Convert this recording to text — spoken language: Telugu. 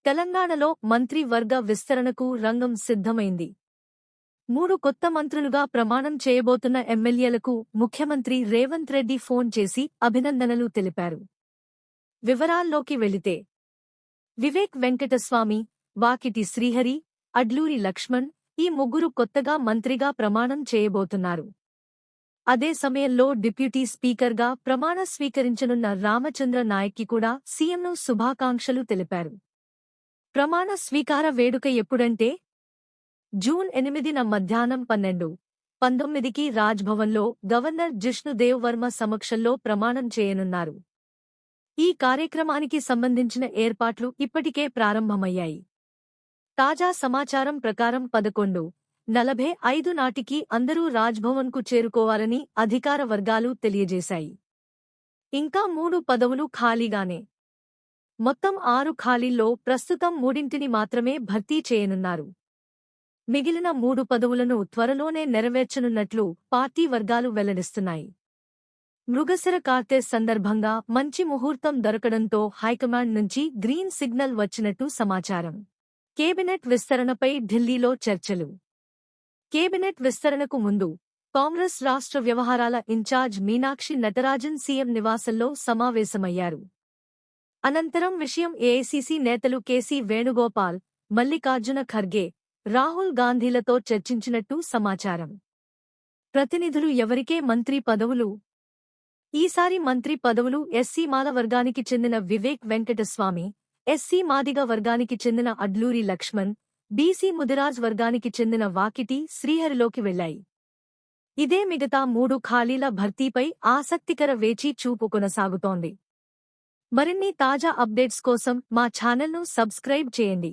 తెలంగాణలో మంత్రి వర్గ విస్తరణకు రంగం సిద్ధమైంది. 3 కొత్త మంత్రులుగా ప్రమాణం చేయబోతున్న ఎమ్మెల్యేలకు ముఖ్యమంత్రి రేవంత్ రెడ్డి ఫోన్ చేసి అభినందనలు తెలిపారు. వివరాల్లోకి వెళితే వివేక్ వెంకటస్వామి, వాకిటి శ్రీహరి, అడ్లూరి లక్ష్మణ్ ఈ ముగ్గురు కొత్తగా మంత్రిగా ప్రమాణం చేయబోతున్నారు. అదే సమయంలో డిప్యూటీ స్పీకర్గా ప్రమాణ స్వీకరించనున్న రామచంద్ర నాయక్కి కూడా సీఎంను శుభాకాంక్షలు తెలిపారు. ప్రమాణ స్వీకార వేడుక ఎప్పుడంటే జూన్ 8న మధ్యాహ్నం 12:19కి రాజ్భవన్లో గవర్నర్ జిష్ణుదేవ్ వర్మ సమక్షంలో ప్రమాణం చేయనున్నారు. ఈ కార్యక్రమానికి సంబంధించిన ఏర్పాట్లు ఇప్పటికే ప్రారంభమయ్యాయి. తాజా సమాచారం ప్రకారం 11:45 నాటికి అందరూ రాజ్భవన్కు చేరుకోవాలని అధికార వర్గాలు తెలియజేశాయి. ఇంకా 3 పదవులు ఖాళీగానే. మొత్తం 6 ఖాళీల్లో ప్రస్తుతం 3ని మాత్రమే భర్తీ చేయనున్నారు. మిగిలిన 3 పదవులను త్వరలోనే నెరవేర్చనున్నట్లు పార్టీ వర్గాలు వెల్లడిస్తున్నాయి. మృగశిర కార్తె సందర్భంగా మంచి ముహూర్తం దొరకడంతో హైకమాండ్ నుంచి గ్రీన్ సిగ్నల్ వచ్చినట్టు సమాచారం. కేబినెట్ విస్తరణపై ఢిల్లీలో చర్చలు. కేబినెట్ విస్తరణకు ముందు కాంగ్రెస్ రాష్ట్ర వ్యవహారాల ఇన్ఛార్జ్ మీనాక్షి నటరాజన్ సీఎం నివాసంలో సమావేశమయ్యారు. అనంతరం విషయం ఏఐసీసీ నేతలు కేసీ వేణుగోపాల్, మల్లికార్జున ఖర్గే, రాహుల్ గాంధీలతో చర్చించినట్టు సమాచారం. ప్రతినిధులు ఎవరికే మంత్రి పదవులు? ఈసారి మంత్రి పదవులు ఎస్సీ మాల వర్గానికి చెందిన వివేక్ వెంకటస్వామి, ఎస్సీ మాదిగ వర్గానికి చెందిన అడ్లూరి లక్ష్మణ్, బీసీ ముదిరాజ్ వర్గానికి చెందిన వాకిటి శ్రీహరిలోకి వెళ్లాయి. ఇదే మిగతా 3 ఖాళీల భర్తీపై ఆసక్తికర వేచి చూపు కొనసాగుతోంది. మరిన్ని తాజా అప్డేట్స్ కోసం మా ఛానల్ను సబ్స్క్రైబ్ చేయండి.